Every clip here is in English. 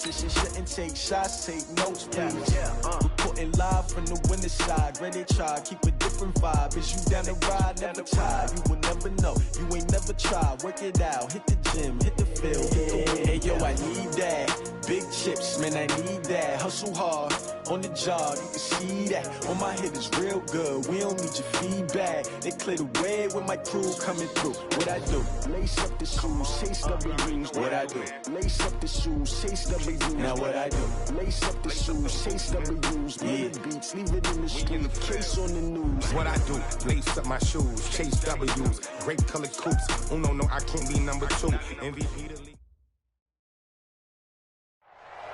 Competition shouldn't take shots, take notes, please. Reporting live from the winning side. Ready to try, keep a different vibe. Is you down the ride? Never tired. You will never know. You ain't never tried. Work it out. Hit the gym, hit the field, hit the win. Hey, yo, I need that. Big chips, man, I need that. Hustle hard on the job, you can see that. On my head is real good. We don't need your feedback. They clear the way with my crew coming through. What I do? Lace up the shoes, chase W's. What I do? Lace up the shoes, chase W's. Now what I do? Lace up the shoes, chase W's. Yeah, beats, leave it in the street, case on the news. What I do? Lace up my shoes, chase W's. Grape colored coupes. Oh no, I can't be number 2. MVP the league.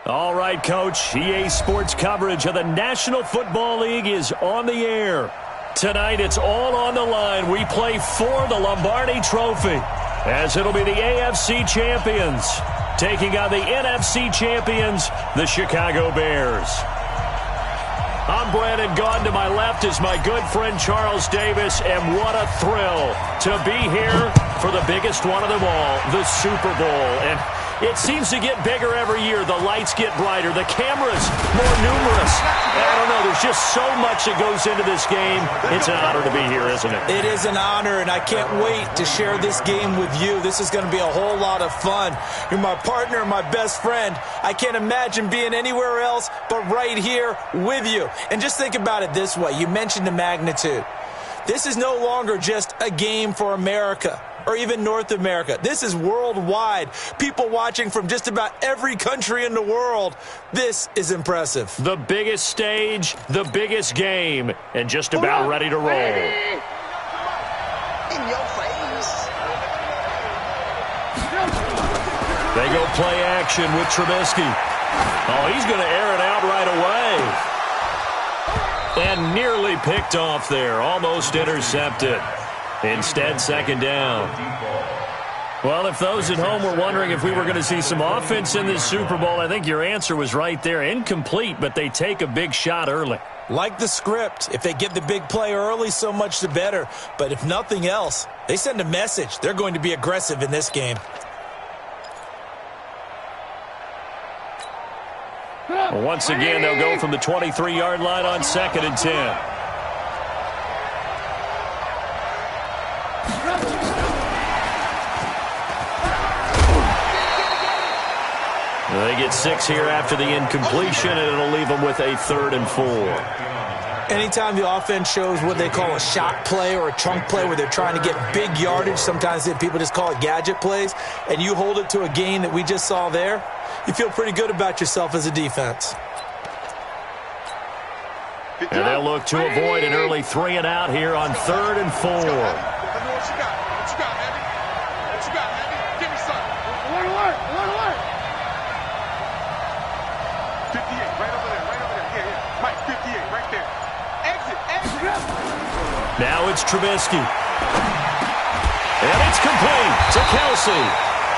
All right, Coach. EA Sports coverage of the National Football League is on the air. Tonight, it's all on the line. We play for the Lombardi Trophy, as it'll be the AFC champions taking on the NFC champions, the Chicago Bears. I'm Brandon Gaudin. To my left is my good friend Charles Davis, and what a thrill to be here for the biggest one of them all, the Super Bowl. And it seems to get bigger every year. The lights get brighter. The cameras more numerous. I don't know. There's just so much that goes into this game. It's an honor to be here, isn't it? It is an honor, and I can't wait to share this game with you. This is going to be a whole lot of fun. You're my partner, my best friend. I can't imagine being anywhere else but right here with you. And just think about it this way. You mentioned the magnitude. This is no longer just a game for America or even North America. This is worldwide. People watching from just about every country in the world. This is impressive. The biggest stage, the biggest game, and just about ready to roll. In your face. They go play action with Trubisky. Oh, he's going to air it out right away. And nearly picked off there. Almost intercepted. Instead, second down. Well, if those at home were wondering if we were going to see some offense in this Super Bowl, I think your answer was right there. Incomplete, but they take a big shot early. Like the script. If they get the big play early, so much the better. But if nothing else, they send a message. They're going to be aggressive in this game. Well, once again, they'll go from the 23-yard line on 2nd and 10. They get 6 here after the incompletion, and it'll leave them with a 3rd and 4. Anytime the offense shows what they call a shot play or a chunk play where they're trying to get big yardage, sometimes people just call it gadget plays, and you hold it to a gain that we just saw there, you feel pretty good about yourself as a defense. And they'll look to avoid an early 3 and out here on 3rd and 4. Now it's Trubisky. And it's complete to Kelsey.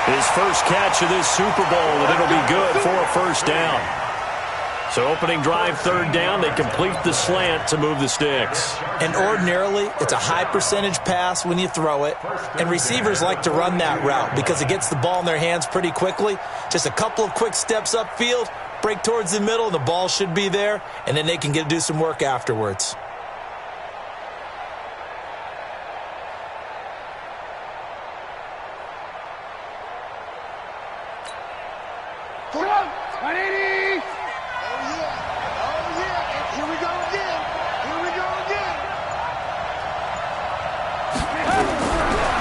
His first catch of this Super Bowl, and it'll be good for a first down. So opening drive, 3rd down, they complete the slant to move the sticks. And ordinarily, it's a high percentage pass when you throw it. And receivers like to run that route because it gets the ball in their hands pretty quickly. Just a couple of quick steps upfield, break towards the middle, and the ball should be there. And then they can do some work afterwards.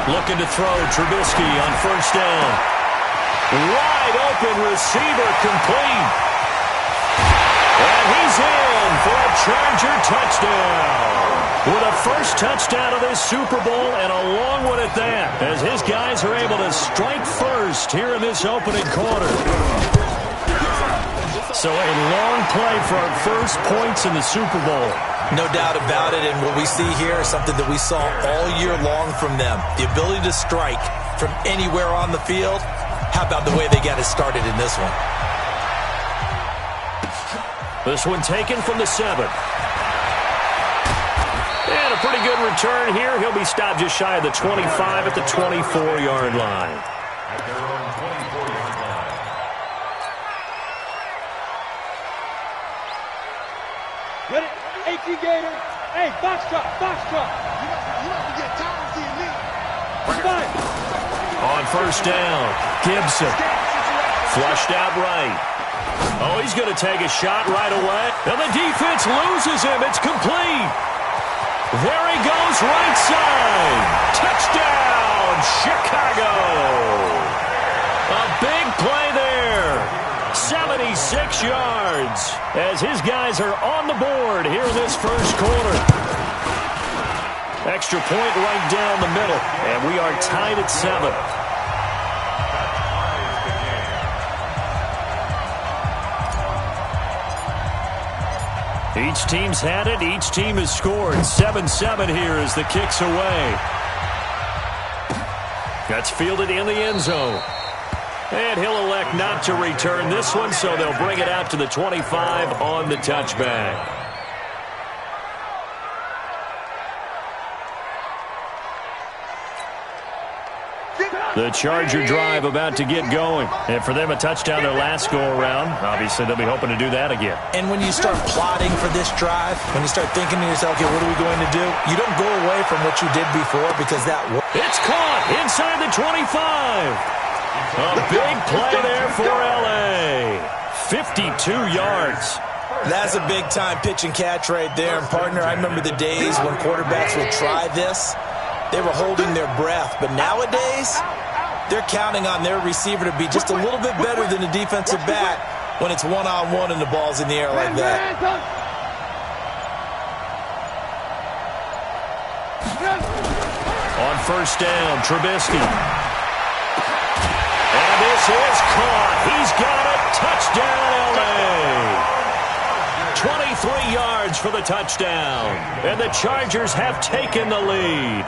Looking to throw, Trubisky on 1st down. Wide open receiver, complete. And he's in for a Charger touchdown. With a first touchdown of this Super Bowl, and a long one at that, as his guys are able to strike first here in this opening quarter. So a long play for our first points in the Super Bowl. No doubt about it, and what we see here is something that we saw all year long from them. The ability to strike from anywhere on the field. How about the way they got it started in this one? This one taken from the 7. And a pretty good return here. He'll be stopped just shy of the 25 at the 24-yard line. Ready? 18 Gator. Hey, box truck, box truck. You have to get time to see me. Fine. On first down, Gibson. Flushed out right. Oh, he's going to take a shot right away. And the defense loses him. It's complete. There he goes, right side. Touchdown, Chicago. A big play there. 76 yards as his guys are on the board here in this first quarter. Extra point right down the middle, and we are tied at 7. Each team's had it. Each team has scored. 7-7 here as the kick's away. That's fielded in the end zone. And he'll elect not to return this one, so they'll bring it out to the 25 on the touchback. The Charger drive about to get going. And for them, a touchdown their last go-around. Obviously, they'll be hoping to do that again. And when you start plotting for this drive, when you start thinking to yourself, okay, what are we going to do? You don't go away from what you did before because that worked. It's caught inside the 25. A big play there for L.A. 52 yards. That's a big-time pitch and catch right there. And, partner, I remember the days when quarterbacks would try this. They were holding their breath. But nowadays, they're counting on their receiver to be just a little bit better than the defensive back when it's one-on-one and the ball's in the air like that. On first down, Trubisky. And this is caught. He's got it. Touchdown, L.A. 23 yards for the touchdown. And the Chargers have taken the lead.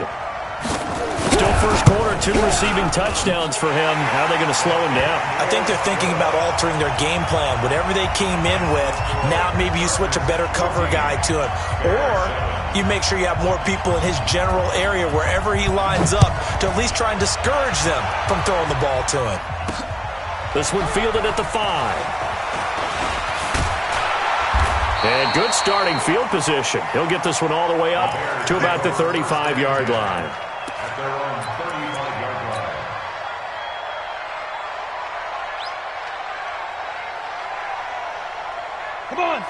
Still first quarter, 2 receiving touchdowns for him. How are they going to slow him down? I think they're thinking about altering their game plan. Whatever they came in with, now maybe you switch a better cover guy to him. Or you make sure you have more people in his general area wherever he lines up to at least try and discourage them from throwing the ball to him. This one fielded at the 5. And good starting field position. He'll get this one all the way up to about the 35-yard line. At their own 35-yard line.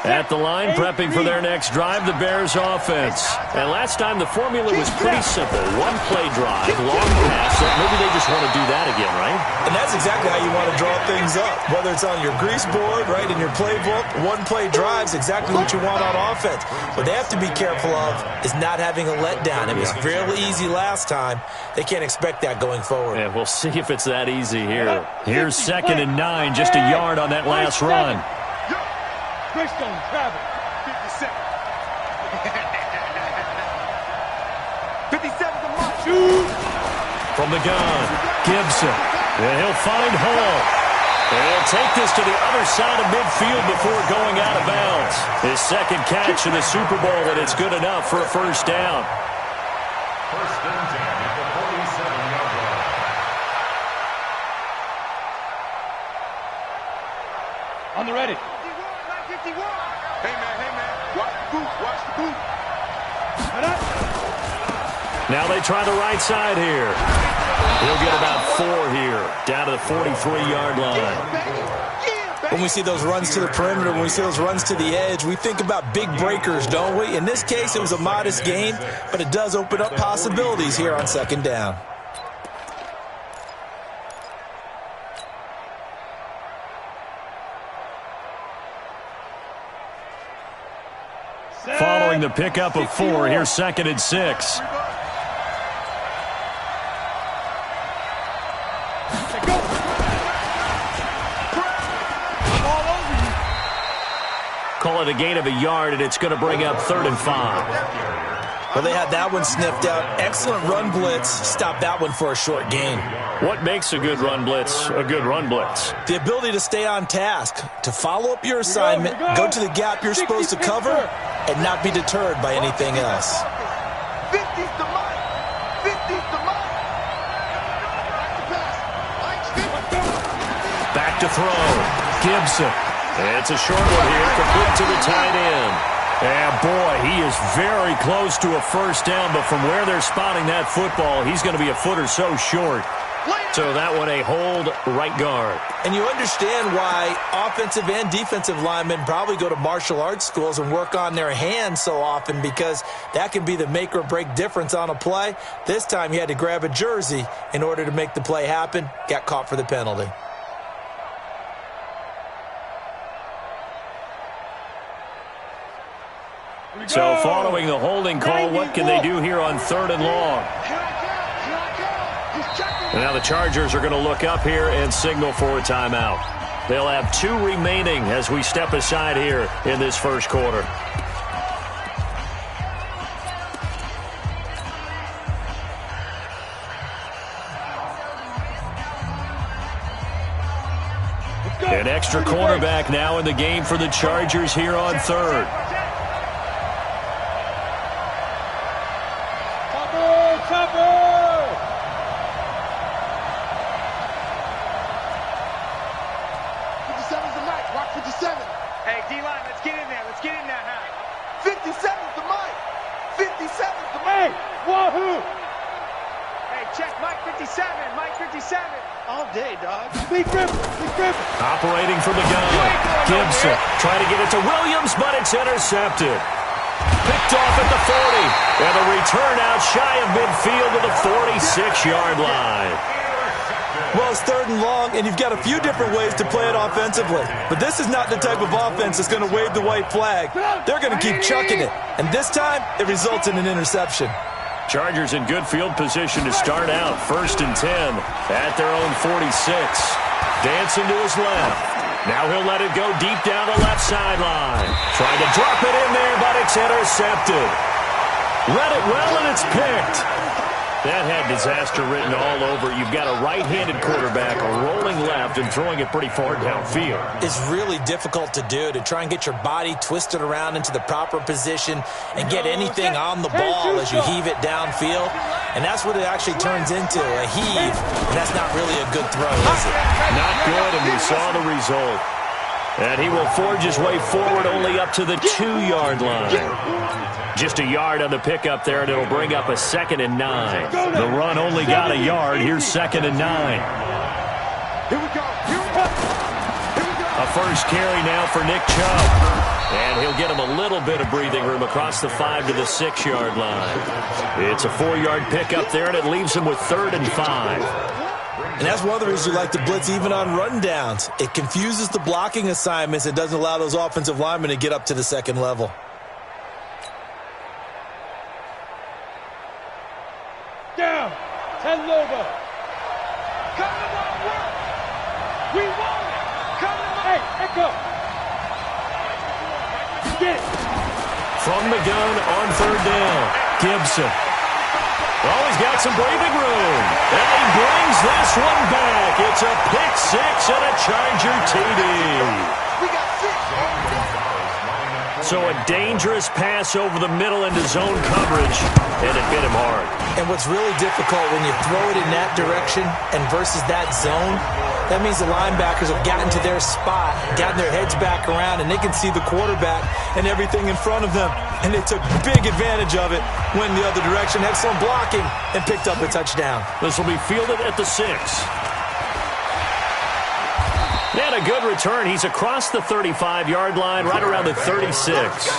At the line, prepping for their next drive, the Bears offense. And last time, the formula was pretty simple. One-play drive, long pass. Maybe they just want to do that again, right? And that's exactly how you want to draw things up. Whether it's on your grease board, right, in your playbook, one-play drive's exactly what you want on offense. What they have to be careful of is not having a letdown. It was fairly easy last time. They can't expect that going forward. Yeah, we'll see if it's that easy here. Here's 2nd and 9, just a yard on that last run. Greystone, travel. 57. 57 to march. Shoot. From the gun, Gibson. And he'll find Hall. And he'll take this to the other side of midfield before going out of bounds. His second catch in the Super Bowl, and it's good enough for a first down. First and 10 at the 47-yard line. On the ready. Hey, man, watch the boot. Now they try the right side here. He'll get about 4 here, down to the 43-yard line. When we see those runs to the perimeter, when we see those runs to the edge, we think about big breakers, don't we? In this case, it was a modest gain, but it does open up possibilities here on 2nd down. Following the pickup of 4, here's 2nd and 6. Call it a gain of a yard, and it's going to bring up 3rd and 5. Well, they had that one sniffed out. Excellent run blitz. Stop that one for a short gain. What makes a good run blitz a good run blitz? The ability to stay on task, to follow up your assignment, go to the gap you're supposed to cover, and not be deterred by anything else. 50's the mark. 50's the mark. Back to throw. Gibson. It's a short one here, complete to the tight end. And boy, he is very close to a first down, but from where they're spotting that football, he's going to be a foot or so short. So that one a hold right guard. And you understand why offensive and defensive linemen probably go to martial arts schools and work on their hands so often, because that can be the make or break difference on a play. This time he had to grab a jersey in order to make the play happen. Got caught for the penalty. So following the holding call, what can they do here on 3rd and long? And now the Chargers are going to look up here and signal for a timeout. They'll have 2 remaining as we step aside here in this first quarter. An extra cornerback now in the game for the Chargers here on 3rd. Hey, D-line, let's get in there. Let's get in there now. 57's the mic. 57's the mic. Hey, wahoo! Hey, check Mike 57. Mike 57. All day, dog. Big rip. Operating from the gun. Gibson trying to get it to Williams, but it's intercepted. Picked off at the 40. And a return out shy of midfield to the 46-yard line. Well, it's 3rd and long, and you've got a few different ways to play it offensively. But this is not the type of offense that's going to wave the white flag. They're going to keep chucking it. And this time, it results in an interception. Chargers in good field position to start out. 1st and 10 at their own 46. Dancing to his left. Now he'll let it go deep down the left sideline. Trying to drop it in there, but it's intercepted. Read it well, and it's picked. That had disaster written all over. You've got a right-handed quarterback rolling left and throwing it pretty far downfield. It's really difficult to do, to try and get your body twisted around into the proper position and get anything on the ball as you heave it downfield. And that's what it actually turns into, a heave. And that's not really a good throw, is it? Not good, and we saw the result. And he will forge his way forward only up to the 2-yard line. Just a yard on the pickup there, and it'll bring up a 2nd and 9. The run only got a yard. Here's 2nd and 9. Here we go. A first carry now for Nick Chubb. And he'll get him a little bit of breathing room across the 5 to the 6-yard line. It's a 4-yard pickup there, and it leaves him with 3rd and 5. And that's one of the reasons you like to blitz even on rundowns. It confuses the blocking assignments. It doesn't allow those offensive linemen to get up to the 2nd level. Down. 10 Lobo. Come to my work. We want it. Come to my... Hey, Echo. Get it. From the gun on 3rd down. Gibson. Oh, he's got some breathing room. And he brings this one back. It's a pick 6 and a Charger TD. We got 6. So a dangerous pass over the middle into zone coverage, and it hit him hard. And what's really difficult when you throw it in that direction and versus that zone, that means the linebackers have gotten to their spot, gotten their heads back around, and they can see the quarterback and everything in front of them. And they took big advantage of it, went the other direction, excellent blocking, and picked up a touchdown. This will be fielded at the 6. And a good return. He's across the 35-yard line, right around the 36.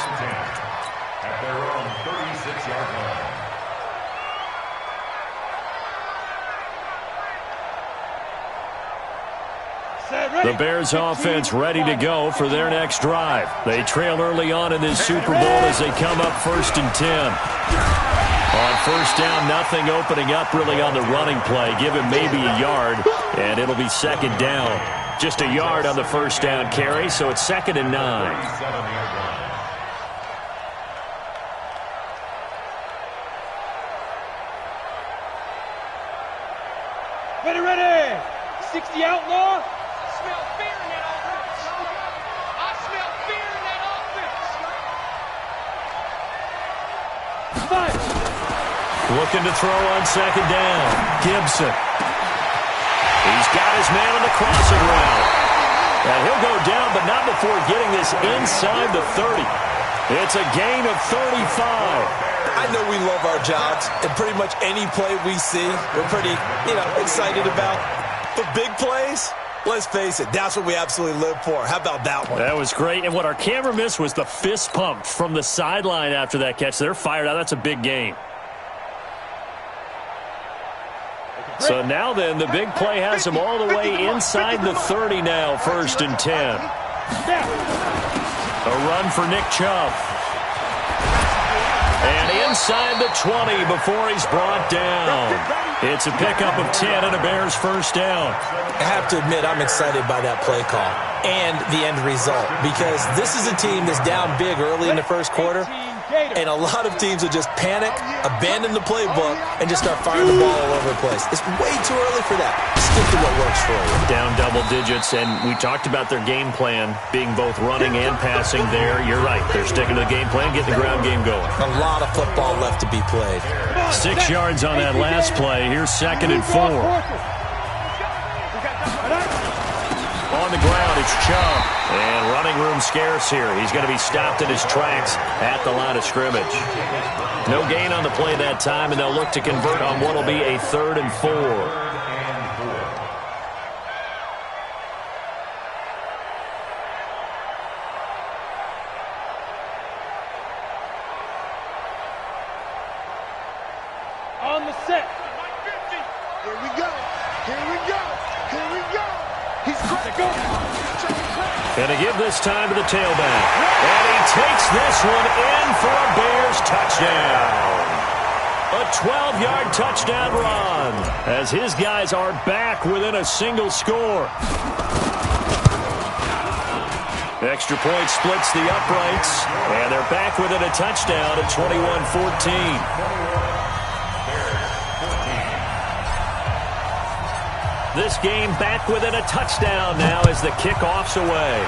The Bears offense ready to go for their next drive. They trail early on in this Super Bowl as they come up 1st and 10. On 1st down, nothing opening up really on the running play. Give him maybe a yard, and it'll be 2nd down. Just a yard on the 1st down carry, so it's 2nd and 9. Ready. 60 outlaw. I smell fear in that offense. I smell fear in that offense. 5. Looking to throw on 2nd down. Gibson. He's got his man on the crossing route. And he'll go down, but not before getting this inside the 30. It's a gain of 35. I know we love our jobs, and pretty much any play we see, we're pretty, excited about. But big plays, let's face it, that's what we absolutely live for. How about that one? That was great, and what our camera missed was the fist pump from the sideline after that catch. They're fired out. That's a big gain. So now then, the big play has them all the way inside the 30 now, 1st and 10. A run for Nick Chubb. And inside the 20 before he's brought down. It's a pickup of 10 and a Bears first down. I have to admit, I'm excited by that play call and the end result, because this is a team that's down big early in the first quarter, and a lot of teams will just panic, abandon the playbook, and just start firing the ball all over the place. It's way too early for that. Stick to what works for you. Down double digits, and we talked about their game plan being both running and passing there. You're right. They're sticking to the game plan, getting the ground game going. A lot of football left to be played. 6 yards on that last play. Here's 2nd and 4. On the ground, it's Chubb. And running room scarce here. He's going to be stopped in his tracks at the line of scrimmage. No gain on the play that time, and they'll look to convert on what will be a 3rd and 4. On the set. Here we go. Here we go. Here we go. He's great. And to give this time to the tailback. And he takes this one in for a Bears touchdown. A 12-yard touchdown run as his guys are back within a single score. Extra point splits the uprights, and they're back within a touchdown at 21-14. This game back within a touchdown now as the kickoff's away.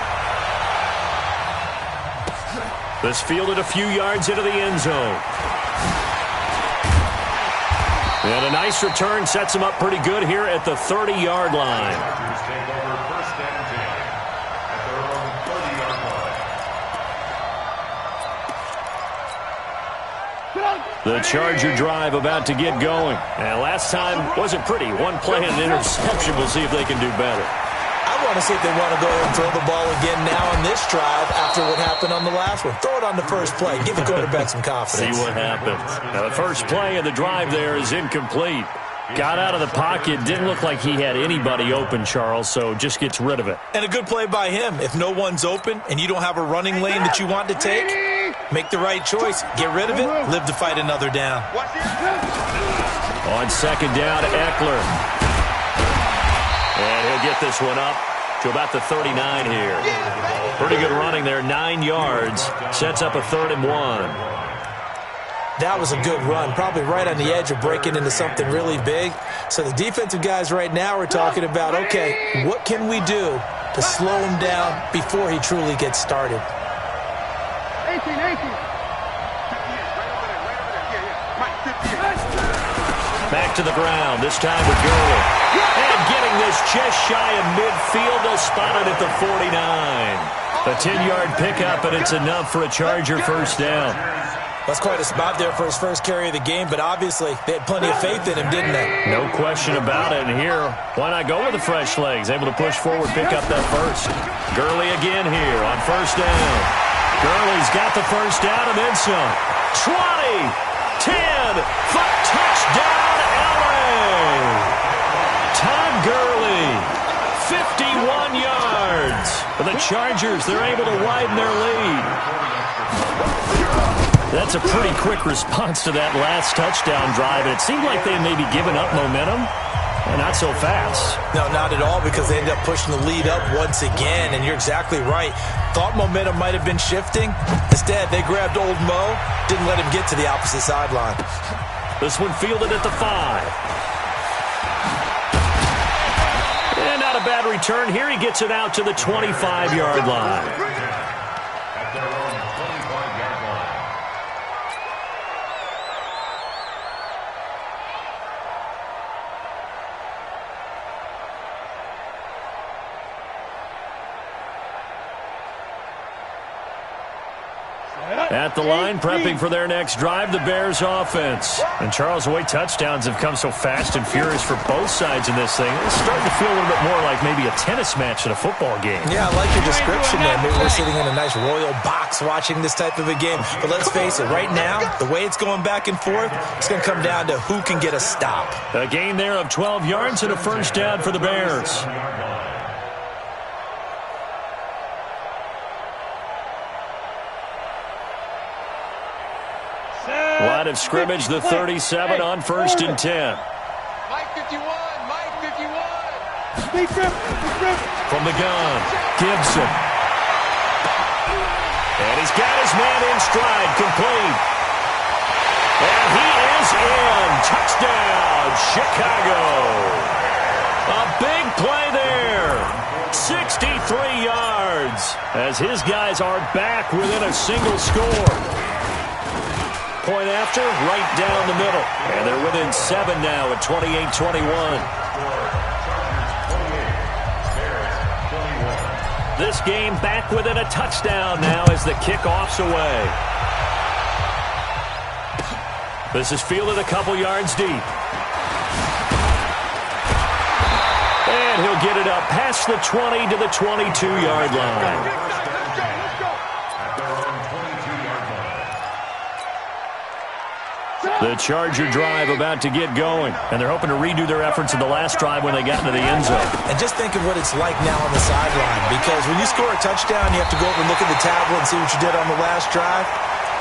This fielded a few yards into the end zone. And a nice return sets him up pretty good here at the 30-yard line. The Charger drive about to get going. And last time wasn't pretty. One play and an interception. We'll see if they can do better. I want to see if they want to go ahead and throw the ball again now on this drive after what happened on the last one. Throw it on the first play. Give the quarterback some confidence. See what happens. Now, the first play of the drive there is incomplete. Got out of the pocket. Didn't look like he had anybody open, Charles, so just gets rid of it. And a good play by him. If no one's open and you don't have a running lane that you want to take, make the right choice. Get rid of it. Live to fight another down. On 2nd down, Eckler. And he'll get this one up to about the 39 here. Pretty good running there, 9 yards. Sets up a 3rd and 1. That was a good run, probably right on the edge of breaking into something really big. So the defensive guys right now are talking about, okay, what can we do to slow him down before he truly gets started? 18. Back to the ground, this time with Gurley. And getting this just shy of midfield, they'll spot it at the 49. A 10-yard pickup, and it's enough for a Charger first down. That's quite a spot there for his first carry of the game, but obviously they had plenty of faith in him, didn't they? No question about it. And here, why not go with the fresh legs? Able to push forward, pick up that first. Gurley again here on first down. Gurley's got the first down and then some. 20, 10, for touchdown, LA! Todd Gurley, 51 yards. For the Chargers, they're able to widen their lead. That's a pretty quick response to that last touchdown drive. And it seemed like they may be giving up momentum. Not so fast. No, not at all, because they ended up pushing the lead up once again. And you're exactly right. Thought momentum might have been shifting. Instead, they grabbed old Mo, didn't let him get to the opposite sideline. This one fielded at the 5. And not a bad return. Here he gets it out to the 25-yard line. At the line, prepping for their next drive, the Bears offense. And Charles, the way touchdowns have come so fast and furious for both sides in this thing, it's starting to feel a little bit more like maybe a tennis match in a football game. Yeah, I like your description there. Maybe we're sitting in a nice royal box watching this type of a game. But let's face it, right now, the way it's going back and forth, it's going to come down to who can get a stop. A gain there of 12 yards and a first down for the Bears. Line of scrimmage, the 37 on 1st and 10. Mike 51, Mike 51. From the gun, Gibson. And he's got his man in stride, complete. And he is in. Touchdown, Chicago. A big play there. 63 yards as his guys are back within a single score. Point after, right down the middle. And they're within 7 now at 28-21. This game back within a touchdown now as the kickoff's away. This is fielded a couple yards deep. And he'll get it up past the 20 to the 22-yard line. The Charger drive about to get going, and they're hoping to redo their efforts in the last drive when they got into the end zone. And just think of what it's like now on the sideline, because when you score a touchdown, you have to go over and look at the tablet and see what you did on the last drive.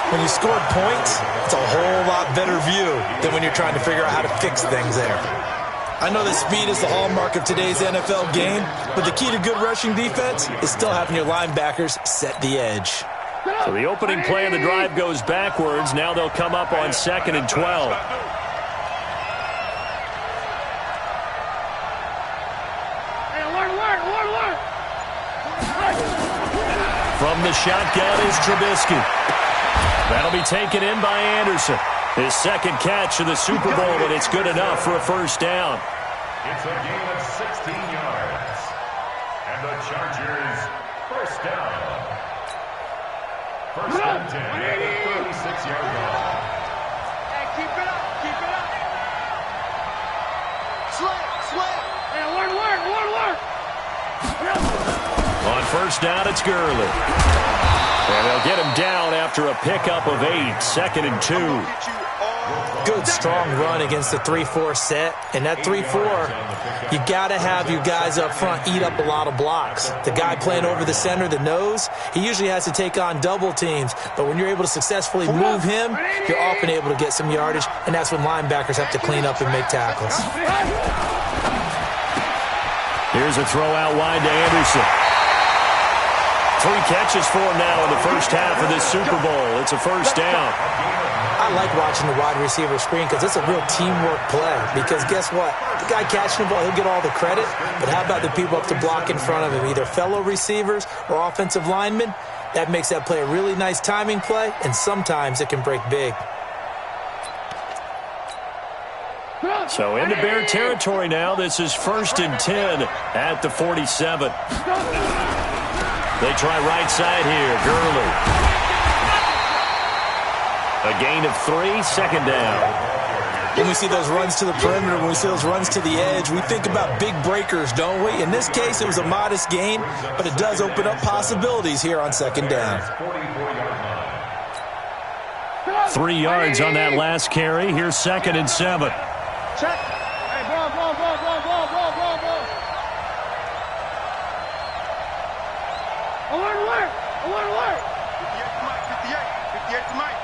When you scored points, it's a whole lot better view than when you're trying to figure out how to fix things there. I know that speed is the hallmark of today's NFL game, but the key to good rushing defense is still having your linebackers set the edge. So the opening play of the drive goes backwards. Now they'll come up on 2nd and 12. From the shotgun is Trubisky. That'll be taken in by Anderson. His second catch of the Super Bowl, but it's good enough for a first down. It's a gain of 16 yards. And the Chargers first down. First and 10 at the 36-yard line. Hey, keep it up, keep it up. Slam. Hey, alert. On first down, it's Gurley. And they'll get him down after a pickup of 8, 2nd and 2. Good, strong run against the 3-4 set. And that 3-4, you got to have you guys up front eat up a lot of blocks. The guy playing over the center, the nose, he usually has to take on double teams. But when you're able to successfully move him, you're often able to get some yardage. And that's when linebackers have to clean up and make tackles. Here's a throw out wide to Anderson. 3 catches for him now in the first half of this Super Bowl. It's a first down. I like watching the wide receiver screen because it's a real teamwork play. Because guess what? The guy catching the ball, he'll get all the credit. But how about the people up to block in front of him, either fellow receivers or offensive linemen? That makes that play a really nice timing play, and sometimes it can break big. So into Bear territory now. This is 1st and 10 at the 47. They try right side here. Gurley. A gain of 3, 2nd down. When we see those runs to the perimeter, when we see those runs to the edge, we think about big breakers, don't we? In this case, it was a modest gain, but it does open up possibilities here on 2nd down. 3 yards on that last carry. Here's 2nd and 7. Check. Hey, ball. Alert. 58 to Mike.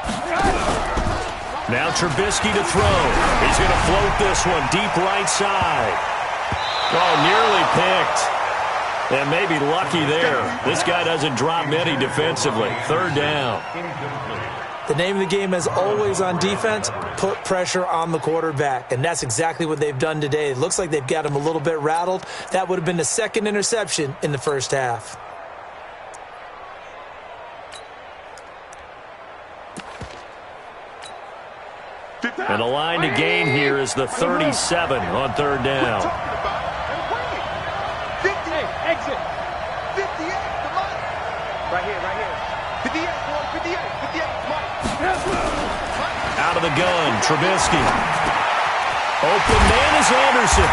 Now Trubisky to throw. He's going to float this one deep right side. Oh, nearly picked. And maybe lucky there. This guy doesn't drop many defensively. 3rd down. The name of the game, as always on defense, put pressure on the quarterback. And that's exactly what they've done today. It looks like they've got him a little bit rattled. That would have been the 2nd interception in the first half. And the line to gain here is the 37 on 3rd down. 50, exit. 58, come on. Right here. Out of the gun, Trubisky. Open man is Anderson.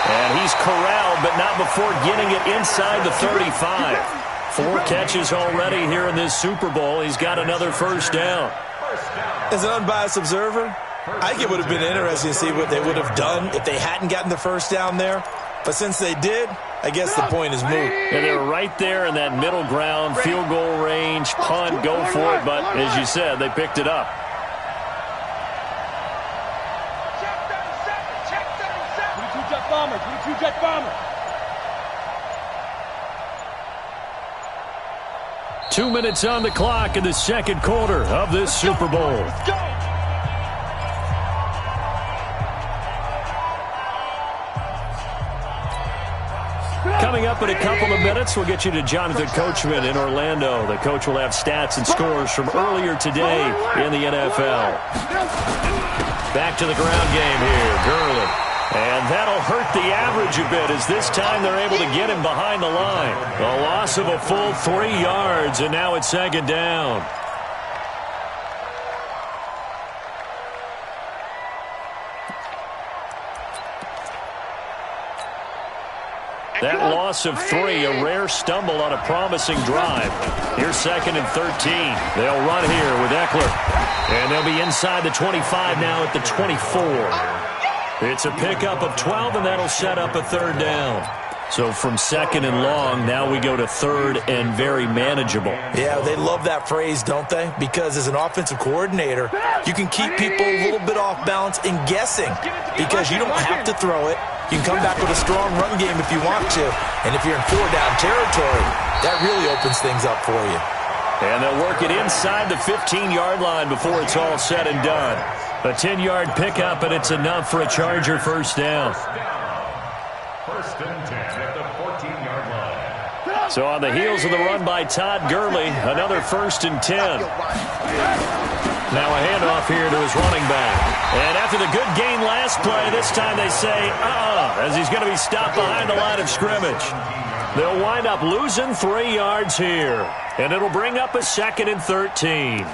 And he's corralled, but not before getting it inside the 35. 4 catches already here in this Super Bowl. He's got another first down. As an unbiased observer, I think it would have been interesting to see what they would have done if they hadn't gotten the first down there. But since they did, I guess the point is moot. And they're right there in that middle ground, field goal range, punt, go for it. But as you said, they picked it up. Bomber, 22 Jet Bomber. 2 minutes on the clock in the second quarter of this Super Bowl. Let's go. Coming up in a couple of minutes, we'll get you to Jonathan Coachman in Orlando. The coach will have stats and scores from earlier today in the NFL. Back to the ground game here, Gurley. And that'll hurt the average a bit as this time they're able to get him behind the line. A loss of a full 3 yards, and now it's second down. That loss of 3, a rare stumble on a promising drive. Here's second and 13. They'll run here with Eckler. And they'll be inside the 25 now at the 24. It's a pickup of 12, and that'll set up a third down. So from second and long, now we go to third and very manageable. Yeah, they love that phrase, don't they? Because as an offensive coordinator, you can keep people a little bit off balance and guessing because you don't have to throw it. You can come back with a strong run game if you want to. And if you're in 4-down territory, that really opens things up for you. And they'll work it inside the 15-yard line before it's all said and done. A 10-yard pickup, and it's enough for a Charger first down. First and 10 at the 14-yard line. So on the heels of the run by Todd Gurley, another first and 10. Now a handoff here to his running back. And after the good gain last play, this time they say, as he's going to be stopped behind the line of scrimmage. They'll wind up losing 3 yards here. And it'll bring up a second and 13.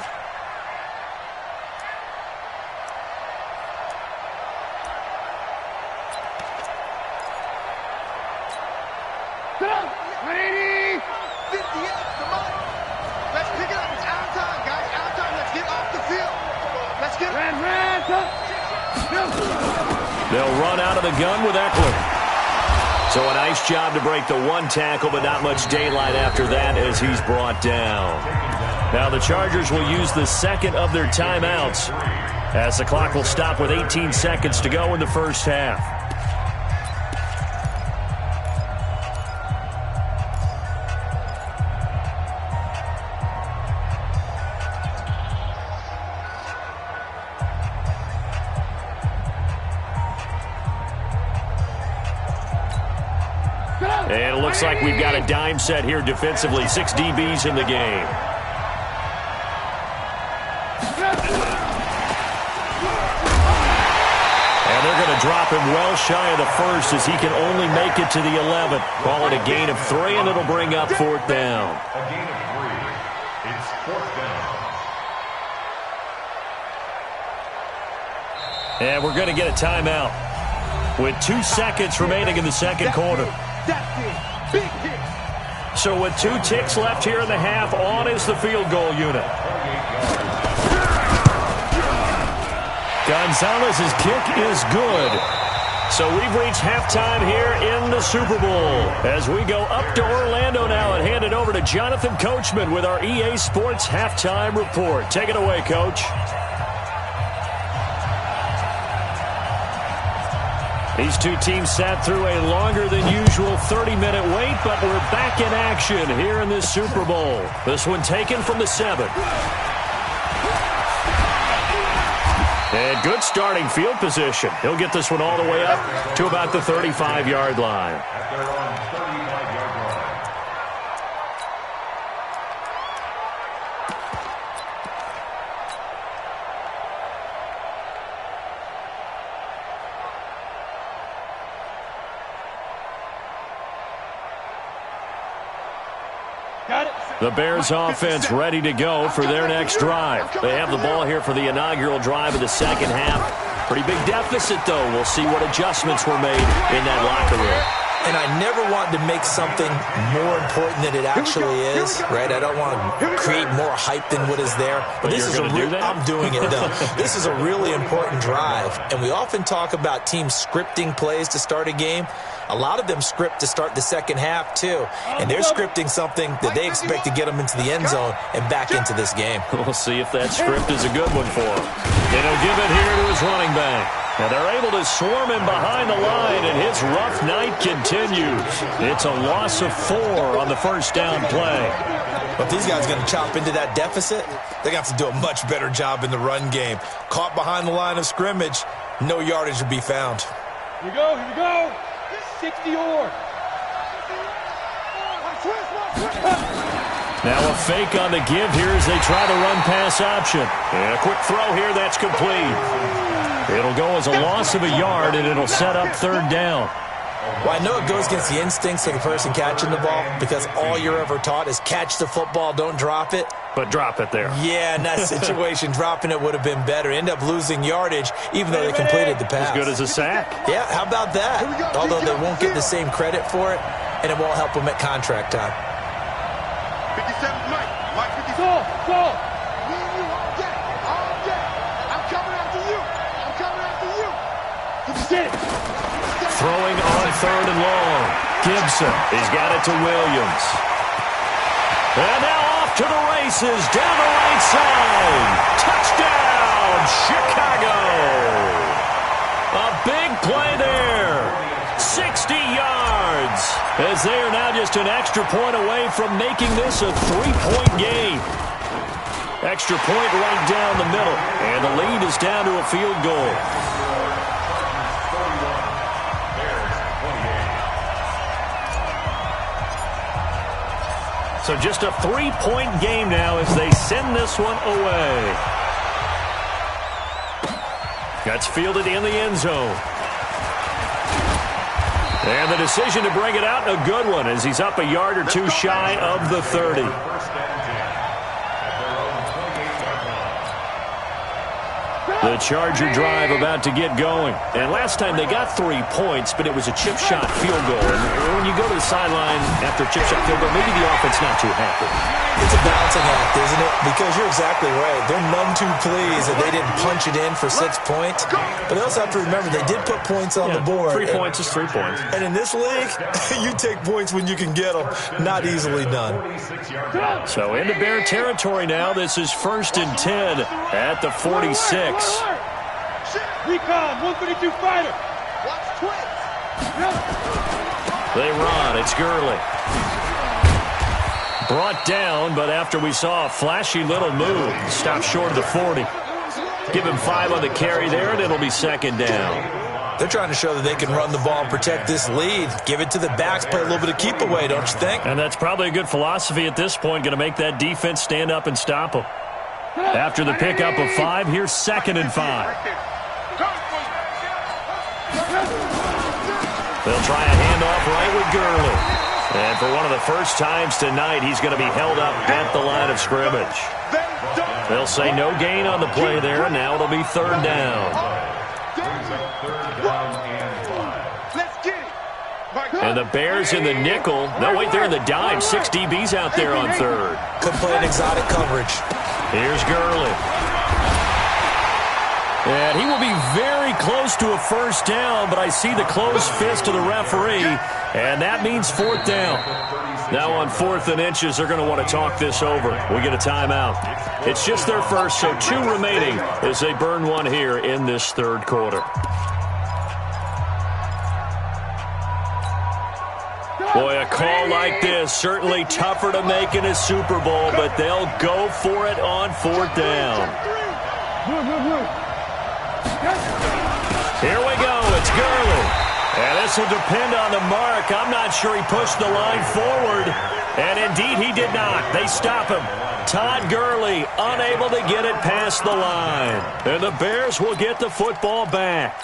They'll run out of the gun with Eckler. So a nice job to break the 1 tackle, but not much daylight after that as he's brought down. Now the Chargers will use the second of their timeouts as the clock will stop with 18 seconds to go in the first half. And it looks like we've got a dime set here defensively. 6 DBs in the game. And they're going to drop him well shy of the first as he can only make it to the 11. Call it a gain of 3, and it'll bring up 4th down. A gain of 3. It's 4th down. And we're going to get a timeout with 2 seconds remaining in the second quarter. So with 2 ticks left here in the half, on is the field goal unit. Gonzalez's kick is good. So we've reached halftime here in the Super Bowl. As we go up to Orlando now and hand it over to Jonathan Coachman with our EA Sports Halftime Report. Take it away, Coach. These 2 teams sat through a longer than usual 30-minute wait, but we're back in action here in this Super Bowl. This one taken from the 7. And good starting field position. He'll get this one all the way up to about the 35-yard line. At their own 35-yard line. Got it. The Bears offense ready to go for their next drive. They have the ball here for the inaugural drive of the second half. Pretty big deficit, though. We'll see what adjustments were made in that locker room. And I never want to make something more important than it actually is, right? I don't want to create more hype than what is there. But this is I'm doing it, though. This is a really important drive. And we often talk about teams scripting plays to start a game. A lot of them script to start the second half, too. And they're scripting something that they expect to get them into the end zone and back into this game. We'll see if that script is a good one for him. And he'll give it here to his running back. And they're able to swarm him behind the line, and his rough night continues. It's a loss of 4 on the first down play. But if these guys are going to chop into that deficit, they're going to have to do a much better job in the run game. Caught behind the line of scrimmage, no yardage would be found. Here we go, here we go. 60 or. Now a fake on the give here as they try the run-pass option. And a quick throw here, that's complete. It'll go as a loss of a yard, and it'll set up third down. Well, I know it goes against the instincts of the person catching the ball because all you're ever taught is catch the football, don't drop it. But drop it there. Yeah, in that situation, dropping it would have been better. End up losing yardage, even though they completed the pass. As good as a sack. Yeah, how about that? Although they won't get the same credit for it, and it won't help them at contract time. 57 Mike. Mike 57. Go. Me and you all day. All day. I'm coming after you. I'm coming after you. Throwing on third and long. Gibson. He's got it to Williams. And now off to the races down the right side. Touchdown, Chicago. A big play there. 60 yards. As they are now just an extra point away from making this a 3-point game. Extra point right down the middle. And the lead is down to a field goal. So just a 3-point game now as they send this one away. That's fielded in the end zone. And the decision to bring it out, a good one, as he's up a yard or two shy of the 30. The Charger drive about to get going. And last time they got 3 points, but it was a chip shot field goal. And when you go to the sideline after a chip shot field goal, maybe the offense not too happy. It's a balancing act, isn't it? Because you're exactly right. They're none too pleased that they didn't punch it in for 6 points. But they also have to remember they did put points on the board. 3 points is 3 points. And in this league, you take points when you can get them. Not easily done. So into Bear territory now. This is 1st and 10 at the 46. Recon, 132 fighter. Watch twins. They run. It's Gurley. Brought down, but after we saw a flashy little move, stopped short of the 40. Give him 5 on the carry there, and it'll be second down. They're trying to show that they can run the ball and protect this lead. Give it to the backs, play a little bit of keep away, don't you think? And that's probably a good philosophy at this point, going to make that defense stand up and stop them. After the pickup of 5, here's 2nd and 5. They'll try a handoff right with Gurley. And for one of the first times tonight, he's going to be held up at the line of scrimmage. They'll say no gain on the play there, and now it'll be 3rd down. And the Bears in the nickel. No, wait, they're in the dime. 6 DBs out there on 3rd. Could play an exotic coverage. Here's Gurley. And he will be very close to a first down, but I see the closed fist of the referee, and that means 4th down. Now on 4th and inches, they're going to want to talk this over. We get a timeout. It's just their first, so 2 remaining as they burn one here in this 3rd quarter. Boy, a call like this, certainly tougher to make in a Super Bowl, but they'll go for it on 4th down. Here we go. It's Gurley. And this will depend on the mark. I'm not sure he pushed the line forward. And indeed, he did not. They stop him. Todd Gurley unable to get it past the line. And the Bears will get the football back.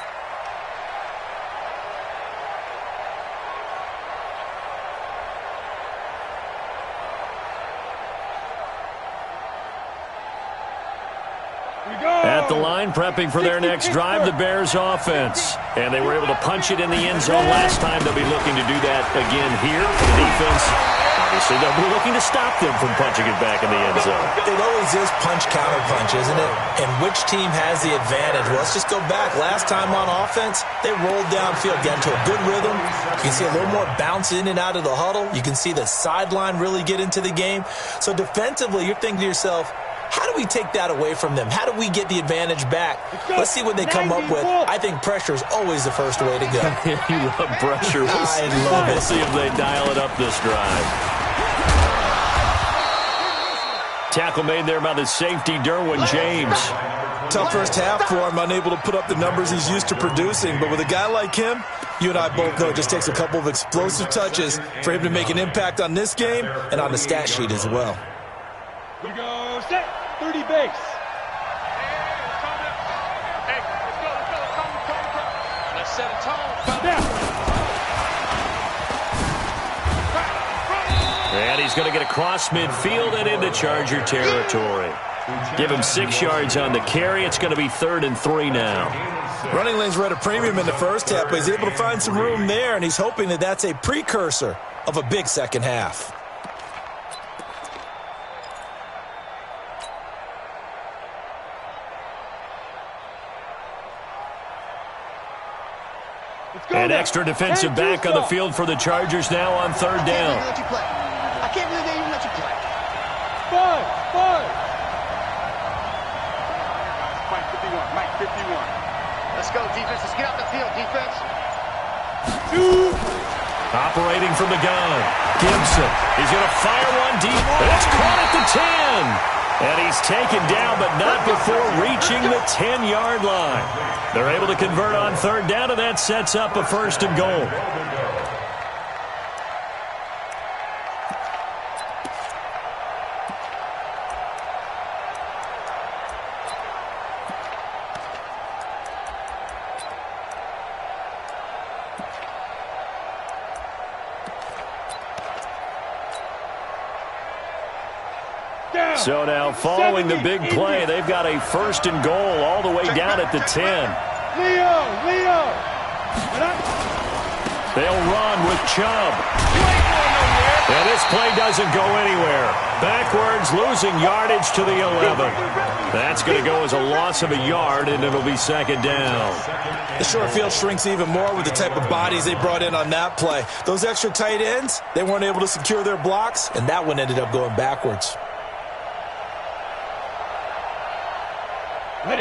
At the line, prepping for their next drive, the Bears offense. And they were able to punch it in the end zone last time. They'll be looking to do that again here for the defense. Obviously, they'll be looking to stop them from punching it back in the end zone. It always is punch-counter-punch, isn't it? And which team has the advantage? Well, let's just go back. Last time on offense, they rolled downfield, got into a good rhythm. You can see a little more bounce in and out of the huddle. You can see the sideline really get into the game. So defensively, you're thinking to yourself, how do we take that away from them? How do we get the advantage back? Let's see what they come up with. I think pressure is always the first way to go. You love pressure. I love it. We'll see if they dial it up this drive. Tackle made there by the safety, Derwin James. Tough first half for him, unable to put up the numbers he's used to producing. But with a guy like him, you and I both know it just takes a couple of explosive touches for him to make an impact on this game and on the stat sheet as well. We go set 30 base. Hey, let's go. Let's set a tone. Now. And he's going to get across midfield and into Charger territory. Give him 6 yards on the carry. It's going to be 3rd and 3 now. Running lanes were at a premium in the first half, but he's able to find some room there, and he's hoping that that's a precursor of a big second half. An extra defensive back on the field for the Chargers now on 3rd down. I can't believe they even let you play. 5. Mike 51. Let's go, defense. Let's get out the field, defense. 2. Operating from the gun. Gibson. He's going to fire one deep. And it's caught at the 10. And he's taken down, but not before reaching the 10-yard line. They're able to convert on 3rd down, and that sets up a 1st and goal. So now, following the big play, they've got a 1st and goal all the way down at the 10. Leo. They'll run with Chubb. And this play doesn't go anywhere. Backwards, losing yardage to the 11. That's going to go as a loss of a yard, and it'll be 2nd down. The short field shrinks even more with the type of bodies they brought in on that play. Those extra tight ends, they weren't able to secure their blocks, and that one ended up going backwards.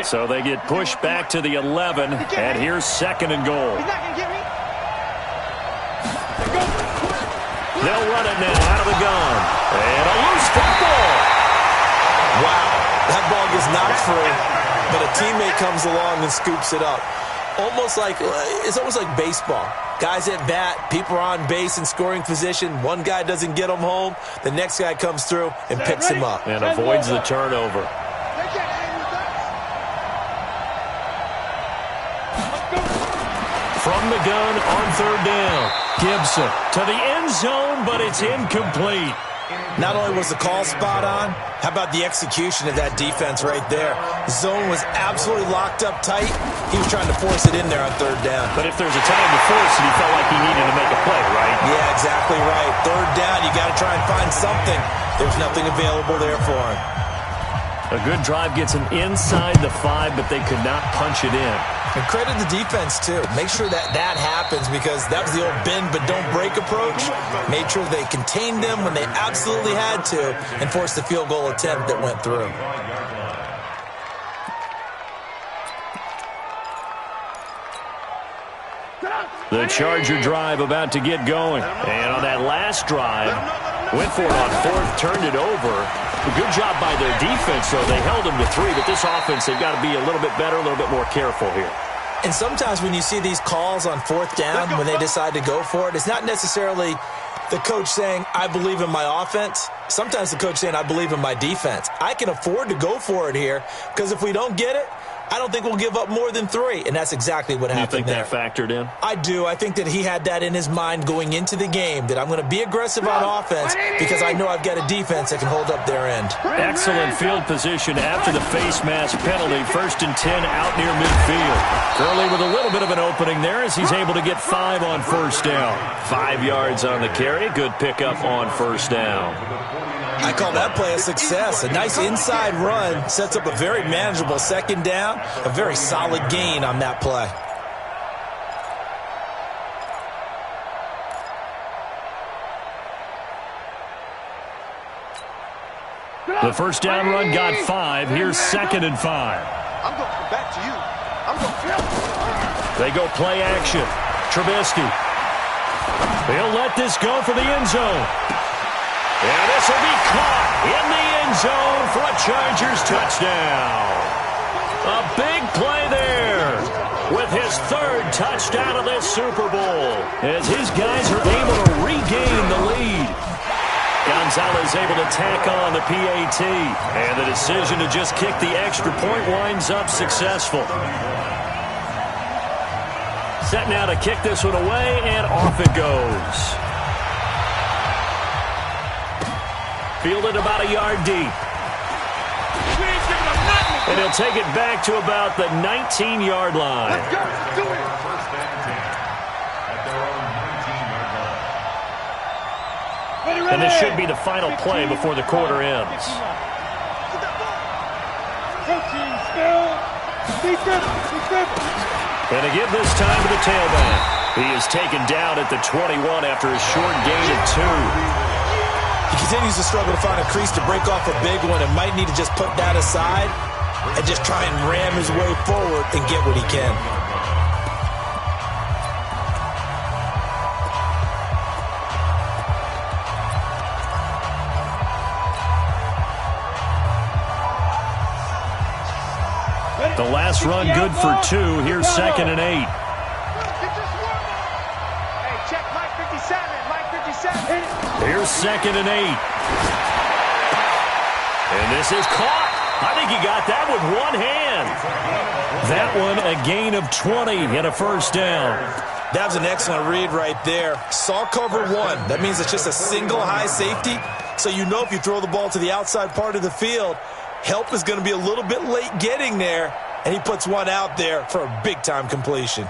So they get pushed back to the 11, and here's 2nd and goal. He's not going to get me. They'll run it now out of the gun. And a loose football. Wow, that ball gets knocked free, but a teammate comes along and scoops it up. It's almost like baseball. Guys at bat, people are on base in scoring position. One guy doesn't get him home. The next guy comes through and picks him up. And avoids the turnover. From the gun on 3rd down. Gibson to the end zone, but it's incomplete. Not only was the call spot on, how about the execution of that defense right there? Zone was absolutely locked up tight. He was trying to force it in there on 3rd down. But if there's a time to force it, he felt like he needed to make a play, right? Yeah, exactly right. 3rd down, you got to try and find something. There's nothing available there for him. A good drive gets him inside the 5, but they could not punch it in. And credit the defense, too. Make sure that happens, because that was the old bend but don't break approach. Made sure they contained them when they absolutely had to and forced the field goal attempt that went through. The Charger drive about to get going. And on that last drive, went for it on 4th, turned it over. A good job by their defense, though. They held them to 3, but this offense, they've got to be a little bit better, a little bit more careful here. And sometimes when you see these calls on 4th down, when they decide to go for it, it's not necessarily the coach saying, I believe in my offense. Sometimes the coach saying, I believe in my defense. I can afford to go for it here because if we don't get it, I don't think we'll give up more than 3, and that's exactly what happened there. You think that factored in? I do. I think that he had that in his mind going into the game, that I'm going to be aggressive on offense because I know I've got a defense that can hold up their end. Excellent field position after the face mask penalty. 1st and 10 out near midfield. Gurley with a little bit of an opening there as he's able to get 5 on 1st down. 5 yards on the carry. Good pickup on 1st down. I call that play a success. A nice inside run sets up a very manageable 2nd down. A very solid gain on that play. The 1st down run got 5. Here's 2nd and 5. I'm going to come back to you. I'm going to... They go play action. Trubisky. They'll let this go for the end zone. And this will be caught in the end zone for a Chargers touchdown. A big play there with his 3rd touchdown of this Super Bowl as his guys are able to regain the lead. Gonzalez able to tack on the PAT, and the decision to just kick the extra point winds up successful. Set now to kick this one away, and off it goes. Fielded about a yard deep. And he'll take it back to about the 19-yard line. Let's go. Let's do it. 1st and 10 at their own 19-yard line. And this should be the final play before the quarter ends. And to give this time to the tailback. He is taken down at the 21 after a short gain of 2. He continues to struggle to find a crease to break off a big one and might need to just put that aside and just try and ram his way forward and get what he can. The last run good for 2. Here's 2nd and 8. Hey, check Mike 57. Mike 57. Here's 2nd and 8. And this is caught. I think he got that with one hand. That one a gain of 20 and a 1st down. That was an excellent read right there. Saw cover 1. That means it's just a single high safety. So you know if you throw the ball to the outside part of the field, help is going to be a little bit late getting there. And he puts one out there for a big-time completion.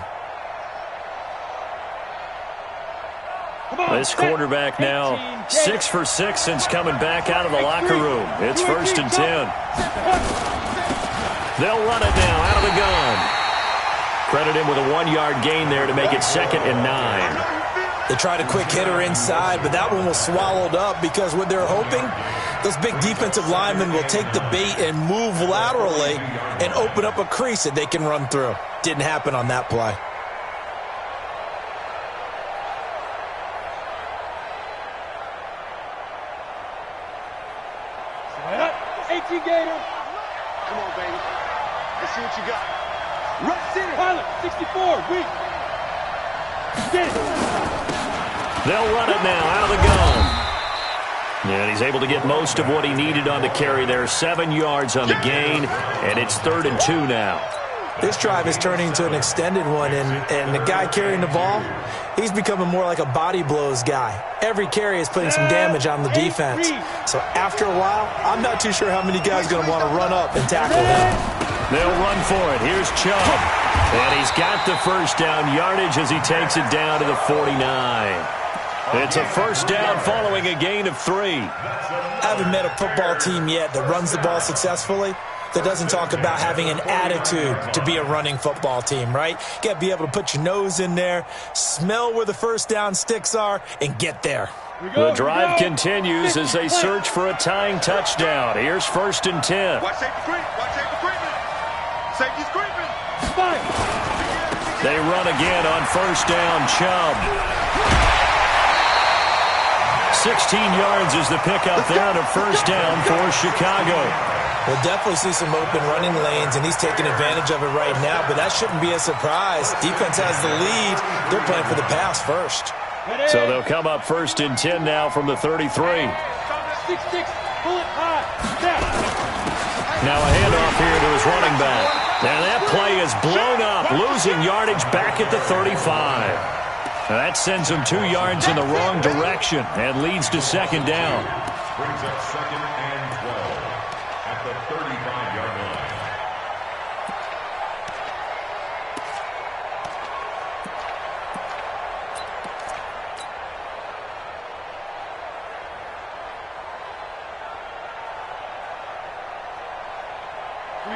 This quarterback now 6 for 6 since coming back out of the locker room. It's 1st and 10. They'll run it now out of the gun. Credit him with a 1-yard gain there to make it 2nd and 9. They tried a quick hitter inside, but that one was swallowed up because what they're hoping, those big defensive linemen will take the bait and move laterally and open up a crease that they can run through. Didn't happen on that play. Gator. Come on, baby. Let's see what you got. Rush center. Pilot, 64, weak. Get it. They'll run it now out of the gun. And he's able to get most of what he needed on the carry there. 7 yards on the gain, and it's 3rd and 2 now. This drive is turning into an extended one, and the guy carrying the ball, he's becoming more like a body blows guy. Every carry is putting some damage on the defense. So after a while, I'm not too sure how many guys are going to want to run up and tackle him. They'll run for it. Here's Chubb. And he's got the 1st down yardage as he takes it down to the 49. It's a 1st down following a gain of 3. I haven't met a football team yet that runs the ball successfully that doesn't talk about having an attitude to be a running football team, right? You got to be able to put your nose in there, smell where the 1st down sticks are, and get there. The drive continues as they search for a tying touchdown. Here's 1st and 10. Watch safety creep. Watch safety creeping. Safety's creeping. They run again on 1st down. Chubb. 16 yards is the pickup there on a 1st down for Chicago. We'll definitely see some open running lanes, and he's taking advantage of it right now, but that shouldn't be a surprise. Defense has the lead. They're playing for the pass first. So they'll come up 1st and 10 now from the 33. 6'6", bullet high, step. Now a handoff here to his running back. And that play is blown up, losing yardage back at the 35. Now that sends him 2 yards in the wrong direction and leads to second down. Brings up second and 12 at the 35-yard line.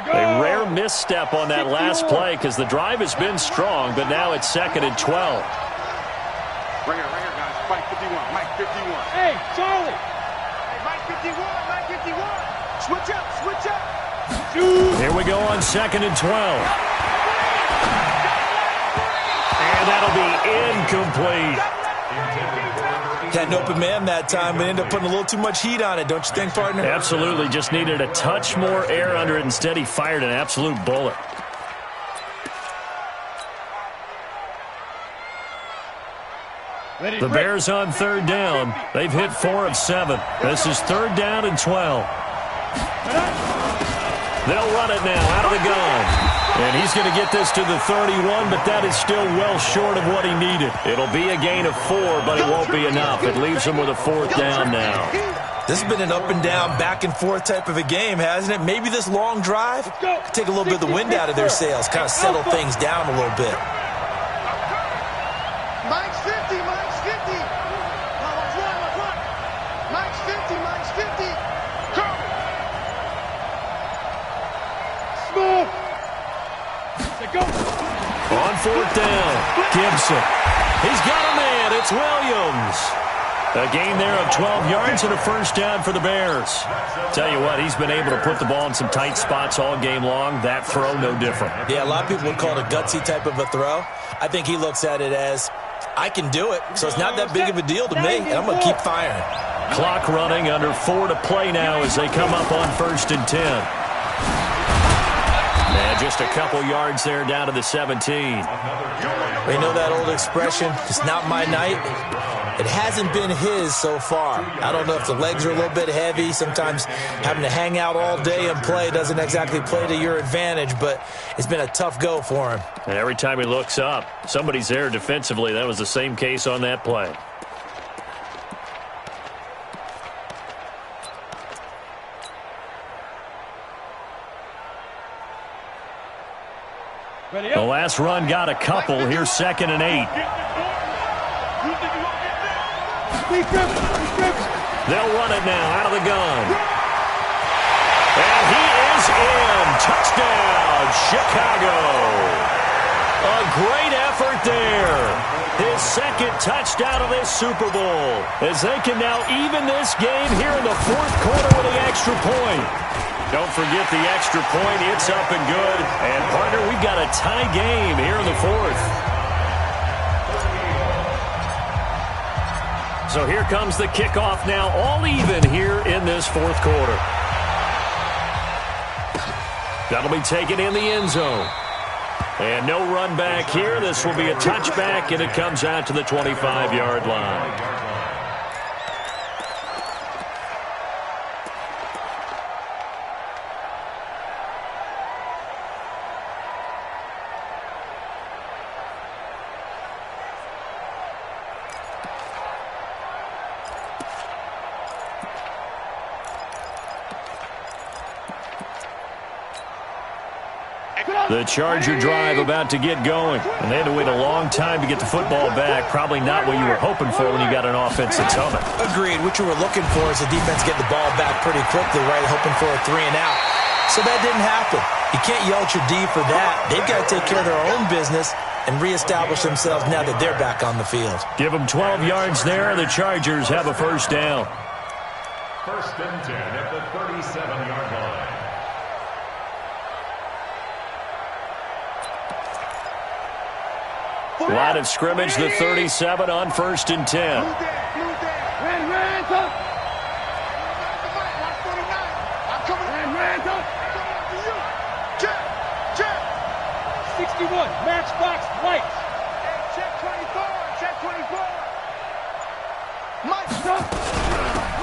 A rare misstep on that last play because the drive has been strong, but now it's second and 12. Right here, guys. Mike 51. Mike 51. Hey, Charlie. Hey, Mike 51. Mike 51. Switch up. Switch up. Here we go on second and 12. And that'll be incomplete. Had an open man that time, but ended up putting a little too much heat on it, don't you think, partner? Absolutely. Just needed a touch more air under it. Instead, he fired an absolute bullet. The Bears on third down. They've hit 4 of 7. This is third down and 12. They'll run it now out of the gun. And he's going to get this to the 31, but that is still well short of what he needed. It'll be a gain of 4, but it won't be enough. It leaves him with a 4th down now. This has been an up and down, back and forth type of a game, hasn't it? Maybe this long drive could take a little bit of the wind out of their sails, kind of settle things down a little bit. Mike's 50. Mike's 50. Now watch one. Mike's 50. Mike's 50. Come. Smooth. Go. On 4th down, Gibson. He's got a man. It's Williams. A gain there of 12 yards and a 1st down for the Bears. Tell you what, he's been able to put the ball in some tight spots all game long. That throw, no different. Yeah, a lot of people would call it a gutsy type of a throw. I think he looks at it as, I can do it, so it's not that big of a deal to me, and I'm going to keep firing. Clock running, under 4 to play now as they come up on 1st and 10. And just a couple yards there down to the 17. We know that old expression, it's not my night. It hasn't been his so far. I don't know if the legs are a little bit heavy. Sometimes having to hang out all day and play doesn't exactly play to your advantage, but it's been a tough go for him. And every time he looks up, somebody's there defensively. That was the same case on that play. The last run got a couple. Here's 2nd and 8. They'll run it now out of the gun. And he is in. Touchdown, Chicago. A great effort there. His 2nd touchdown of this Super Bowl. As they can now even this game here in the 4th quarter with the extra point. Don't forget the extra point. It's up and good. And, partner, we've got a tie game here in the 4th. So here comes the kickoff now, all even here in this 4th quarter. That'll be taken in the end zone. And no run back here. This will be a touchback, and it comes out to the 25-yard line. The Charger drive about to get going. And they had to wait a long time to get the football back. Probably not what you were hoping for when you got an offense that's humming. Agreed. What you were looking for is the defense getting the ball back pretty quickly, right? Hoping for a 3 and out. So that didn't happen. You can't yell at your D for that. They've got to take care of their own business and reestablish themselves now that they're back on the field. Give them 12 yards there. The Chargers have a 1st down. 1st and 10 at the 37-yard line. Line of scrimmage, the 37 on 1st and 10. Check. 61, matchbox lights. Check 24. Check 24.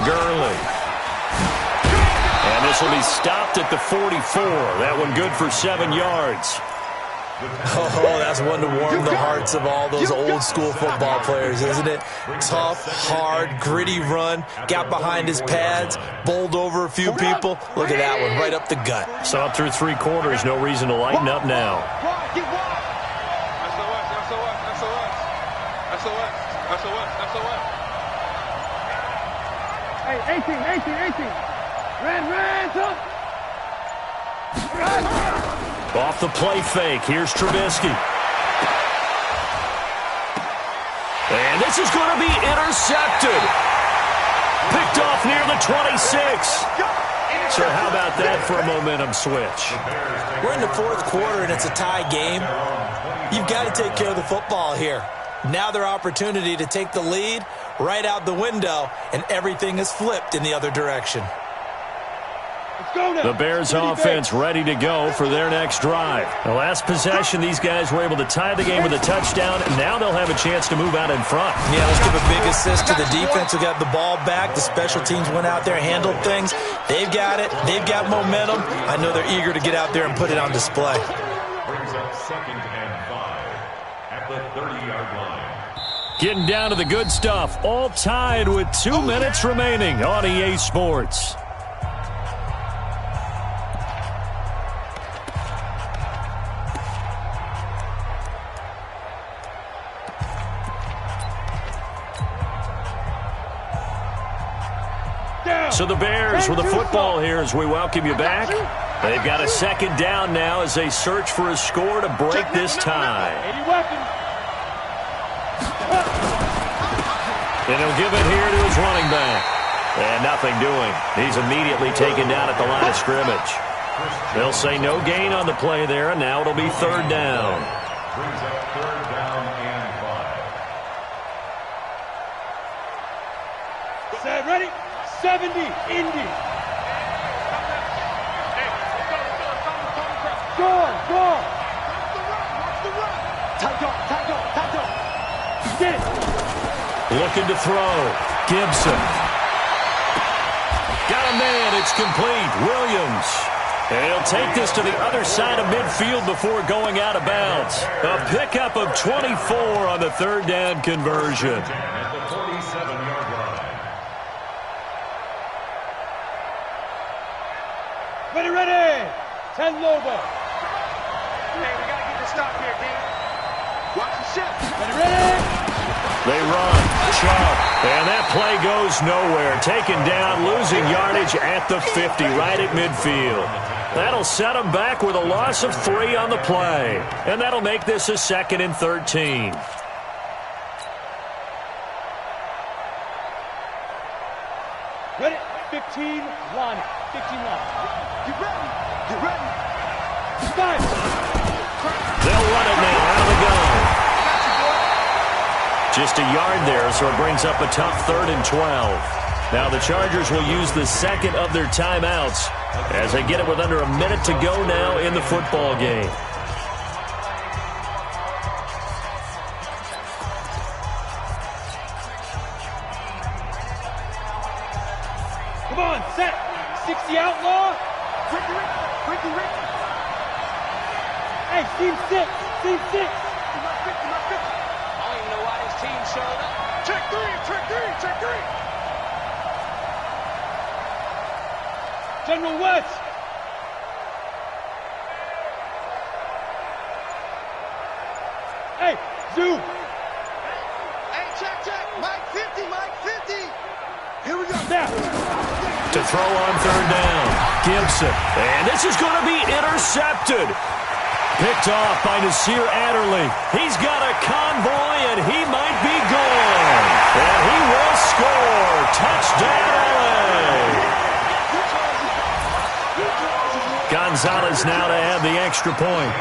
Gurley This will be stopped at the 44. That one good for 7 yards. Oh, that's one to warm the hearts of all those old-school football players, isn't it? Tough, hard, gritty run, got behind his pads, bowled over a few people. Look at that one, right up the gut. Saw it through 3 quarters, no reason to lighten up now. Hey, 18. Red, up. Off the play fake, here's Trubisky. And this is going to be intercepted. Picked off near the 26. So how about that for a momentum switch? We're in the 4th quarter, and it's a tie game. You've got to take care of the football here. Now their opportunity to take the lead right out the window, and everything is flipped in the other direction. The Bears offense ready to go for their next drive. The last possession, these guys were able to tie the game with a touchdown, and now they'll have a chance to move out in front. Yeah, let's give a big assist to the defense who got the ball back. The special teams went out there, handled things. They've got it. They've got momentum. I know they're eager to get out there and put it on display. Brings up 2nd and 5 at the 30-yard line. Getting down to the good stuff, all tied with 2 minutes remaining on EA Sports. So the Bears with the football here as we welcome you back. They've got a 2nd down now as they search for a score to break this tie. And he'll give it here to his running back. And nothing doing. He's immediately taken down at the line of scrimmage. They'll say no gain on the play there, and now it'll be 3rd down. Brings up 3rd down and 5. Set, ready? 70, Indy. Go. Watch the run. Tight up. Get it. Looking to throw. Gibson. Got a man. It's complete. Williams. And he'll take this to the other side of midfield before going out of bounds. A pickup of 24 on the 3rd down conversion. At the 47-yard line. Ready. 10 Lobo. Hey, we got to get the stop here, D. Watch the shift. Ready. They run. Chubb. And that play goes nowhere. Taken down, losing yardage at the 50, right at midfield. That'll set them back with a loss of 3 on the play. And that'll make this a 2nd and 13. Ready. 15 line. 15 line. Get ready. Five. They'll run it now out of the gun. Just a yard there, so it brings up a tough 3rd and 12. Now the Chargers will use the 2nd of their timeouts as they get it with under a minute to go now in the football game. Come on, set. 60 outlaw. Ricky. Hey, team 6. I don't even know why this team showed up. Check three. General West. Hey, Zoo. Hey, check. Mike 50. Here we go. Now. To throw on 3rd down. Gibson. And this is going to be intercepted. Picked off by Nasir Adderley. He's got a convoy, and he might be gone. And he will score. Touchdown, LA. Gonzalez now to add the extra point.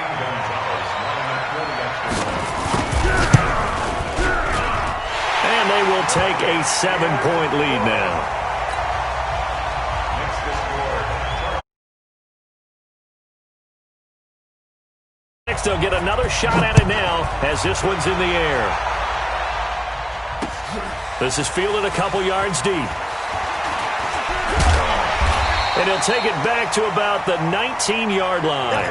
And they will take a 7-point lead now. Next, they'll get another shot at it now as this one's in the air. This is fielded a couple yards deep. And he'll take it back to about the 19-yard line.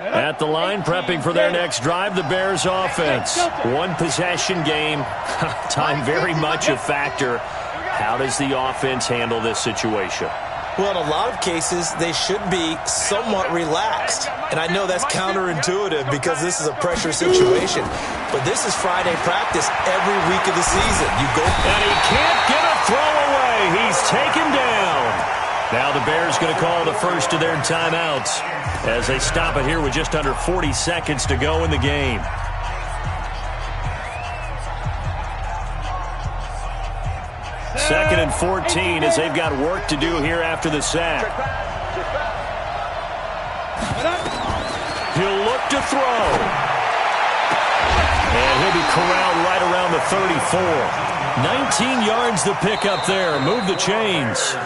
At the line, prepping for their next drive, the Bears offense. One possession game. Time very much a factor. How does the offense handle this situation? Well, in a lot of cases, they should be somewhat relaxed. And I know that's counterintuitive because this is a pressure situation. But this is Friday practice every week of the season. You go, and he can't get a throw away. He's taken down. Now the Bears going to call the first of their timeouts as they stop it here with just under 40 seconds to go in the game. Second and 14 as they've got work to do here after the sack. He'll look to throw. And he'll be corralled right around the 34. 19 yards to pick up there. Move the chains.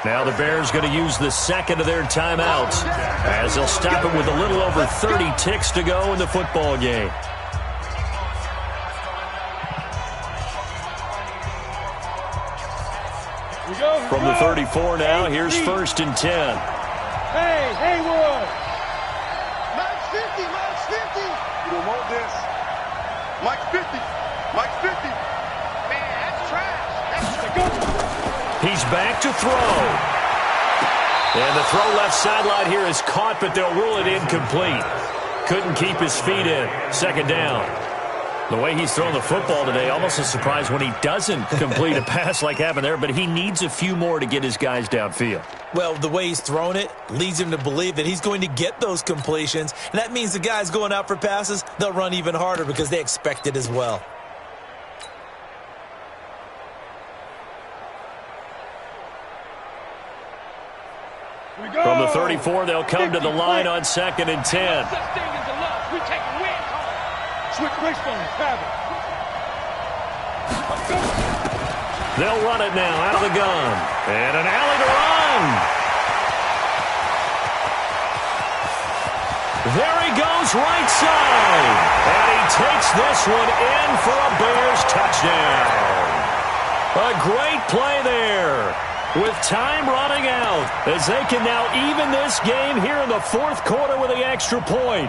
Now the Bears going to use the second of their timeouts as they'll stop it with a little over 30 ticks to go in the football game. From the 34 now, here's 1st and 10. Hey, Haywood! Mike's 50, Mike's 50! You don't want this. Mike's 50, Mike's 50. Man, that's trash. He's back to throw. And the throw left sideline here is caught, but they'll rule it incomplete. Couldn't keep his feet in. Second down. The way he's thrown the football today, almost a surprise when he doesn't complete a pass like happened there, but he needs a few more to get his guys downfield. Well, the way he's thrown it leads him to believe that he's going to get those completions, and that means the guys going out for passes, they'll run even harder because they expect it as well. From the 34, they'll come to the line on 2nd and 10. Switch wishbones, have it. They'll run it now out of the gun. And an alley to run. There he goes right side. And he takes this one in for a Bears touchdown. A great play there. With time running out as they can now even this game here in the 4th quarter with the extra point.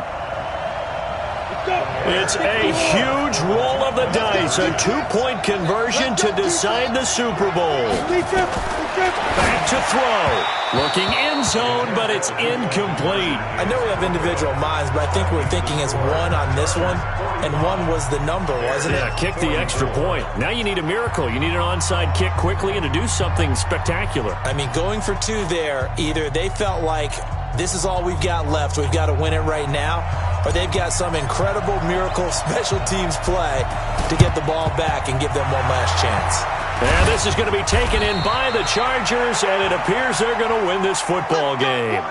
It's a huge roll of the dice, a 2-point conversion to decide the Super Bowl. Back to throw. Looking end zone, but it's incomplete. I know we have individual minds, but I think we're thinking as one on this one, and one was the number, wasn't it? Yeah, kick the extra point. Now you need a miracle. You need an onside kick quickly and to do something spectacular. I mean, going for 2 there, either they felt like this is all we've got left, we've got to win it right now, or they've got some incredible miracle special teams play to get the ball back and give them one last chance. And this is going to be taken in by the Chargers, and it appears they're going to win this football game.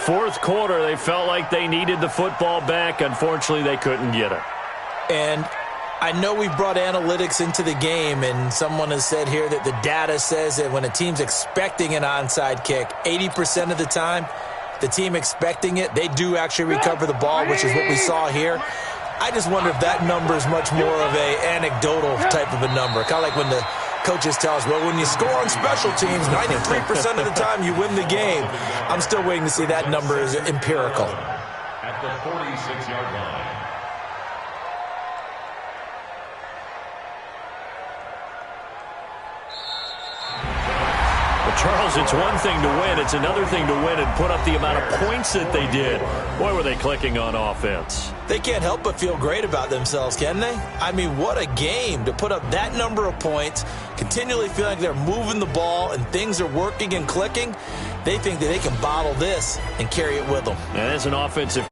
4th quarter, they felt like they needed the football back. Unfortunately, they couldn't get it. And I know we've brought analytics into the game, and someone has said here that the data says that when a team's expecting an onside kick, 80% of the time, the team expecting it, they do actually recover the ball, which is what we saw here. I just wonder if that number is much more of an anecdotal type of a number. Kind of like when the coaches tell us, well, when you score on special teams, 93% of the time you win the game. I'm still waiting to see that number is empirical. At the 46-yard line. Charles, it's one thing to win. It's another thing to win and put up the amount of points that they did. Boy, were they clicking on offense. They can't help but feel great about themselves, can they? I mean, what a game to put up that number of points, continually feel like they're moving the ball and things are working and clicking. They think that they can bottle this and carry it with them. And as an offensive